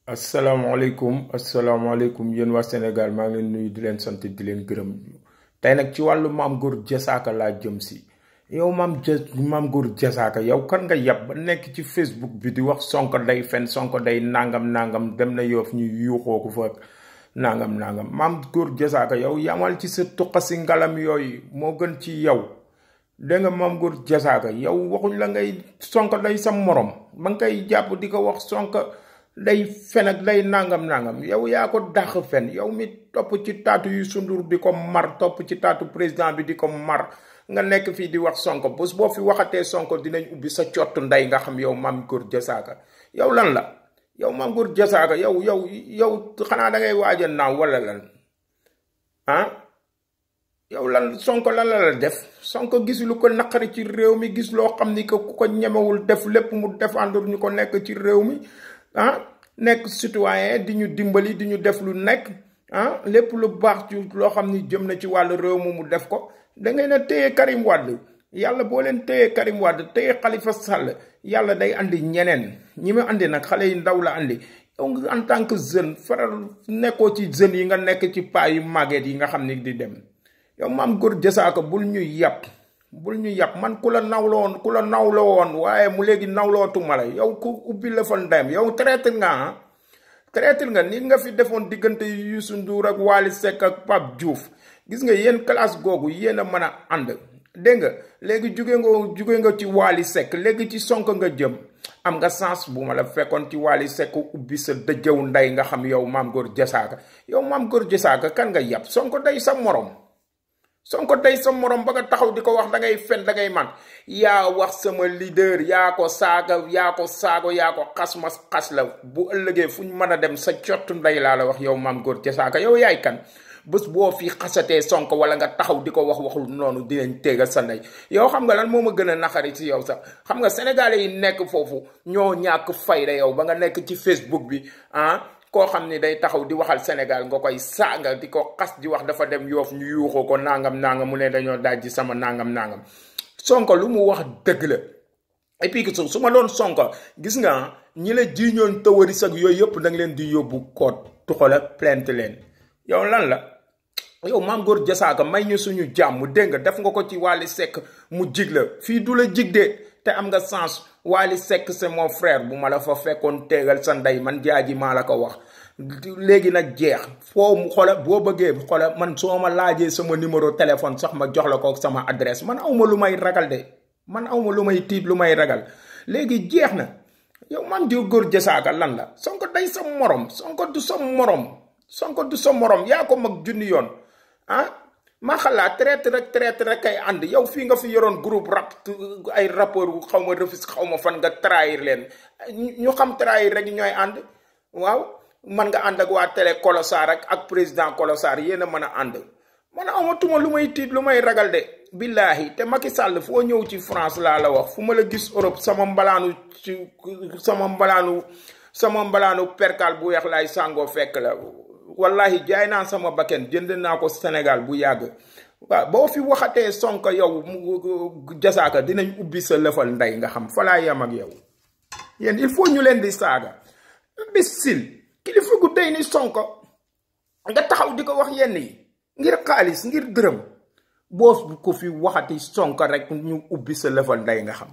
asalaamaaleykum yéen waa Sénégal maa ngi leen nuyu di leen sant di leen gërëm tey nag ci wàllu Mame Goor Diazaka laa jëm si yow Mame Goor Diazaka yow kan nga yab ba nekk ci Facebook bi di wax Sonko day fen Sonko day nangam dem na Yoff ñu yuuxoo ko fa nangam Mame Goor Diazaka yow yamal ci sa tuqasi ngalam yooyu moo gën ci yow dégg nga Mame Goor Diazaka yow waxuñ la ngay Sonko day sa morom ba nga koy jàpp di ko wax Sonko day fen ak day nangam yow yaa ko dàq fen yow mi topp ci taatu yu sundur di ko mar topp ci taatu président bi di ko mar nga nekk fii di wax Sonko bés boo fi waxatee Sonko dinañ ubbi sa cottu ndey nga xam yow Mame Goor Diazaka yow lan la yow Mame Goor Diazaka yow xanaa da ngay waaj a naaw wala lan ah yow lan Sonko lan la def Sonko gis lu ko naqari ci réew mi gis loo xam ni que ku ko ñemewul def lépp mu défendre ñu ko nekk ci réew mi nekk citoyen di ñu dimbali di ñu def lu nekk lépp lu baax ci loo xam ni jëm na ci wàllu réew mu def ko da ngay na téye Karim Wade yàlla boo leen téye Karim Wade téye Khalifa Sall yàlla day andi ñeneen ñi ma andi nag xale yu ndaw la andi yow nga en tant que jeune faral nekkoo ci jeunes yi nga nekk ci paa yu màgget yi nga xam ni di dem yow Mame Goor Diazaka bul ñu yàpp man ku la nawloo woon waaye mu léegi nawlootuma la yow ku ubbi la fa ndeyam yow traître nga nit nga fi defoon diggante Youssou Ndour ak Wally Seck ak Pape Diouf gis nga yéen classe googu yéen a mën a ànd dégg nga léegi jóge nga ci Wally Seck léegi ci Sonko nga jëm am nga sens bu ma la fekkoon ci Wally Seck ubbi sa dëjëw ndey nga xam yow Mame Goor Diazaka yow Mame Goor Diazaka kan nga yàpp Sonko day sa morom ba nga taxaw di ko wax da ngay fen da ngay man yaa wax sama leader yaa ko saaga yaa ko xas la bu ëllëgee fu ñu mën a dem sa cottu ndey laa la wax yow Mame Goor Diazaka yow yaay kan bés boo fi xasatee Sonko wala nga taxaw di ko waxul noonu dinañ téegal sa ndey yow xam nga lan moo ma gën a naqari ci yow sax xam nga sénégalais yi nekk foofu ñoo ñàkk fayda yow ba nga nekk ci Facebook bi koo xam ni day taxaw di waxal Sénégal nga koy saaga di ko xas di wax dafa dem Yoff ñu yuuxoo ko nangam mu ne dañoo dajji sama nangam Sonko lu mu wax dëgg la et puis su ma doon Sonko gis nga ñi la jiiñoon tëwaris ak yooyu yëpp da nga leen di yóbbu koot tuxala plainte leen yow lan la yow Mame Goor Diazaka may ñu suñu jàmm dégg nga def nga ko ci Wally Seck mu jig la fii du la jig de te am nga sens Wally Seck c'est mon frère bu ma la fa fekkoon teegal sa ndey man jaaji maa la ko wax léegi nag jeex foo mu boo bëggee man soo ma laajee sama numéro téléphone sax ma jox la ko sama adresse man awma lu may ragal de man awma lu may tiit lu may ragal léegi jeex na yow Mame Goor Diazaka lan la Sonko day sa morom Sonko du sa morom yaa ko mag junni yoon ma xalaat traite rek kay ànd yow fii nga fi yoroon groupe rap ay rapport xaw ma Rufisque xaw ma fan nga trahir leen ñu xam trahir rek ñooy ànd waaw man nga ànd ak waa télé Kolosar ak président Kolosar yéen a mën a ànd man amatuma lu may tiit lu may ragal de billahi te Macky Sall foo ñëw ci France laa la wax fu ma la gis Europe sama mbalaanu perkal bu weex laay sàngoo fekk la wallahi jaay naa sama bakken jënd naa ko Sénégal bu yàgg waaw boo fi waxatee Sonko yow Diazaka dinañ ubbi sa lëfal ndey nga xam fa laa yem ak yow yéen il faut ñu leen di saaga imbécile kilifa gu day ni Sonko nga taxaw di ko wax yenn yi ngir xaalis ngir dërëm boo ko fi waxati Sonko rek ñu ubbi sa lëfal ndey nga xam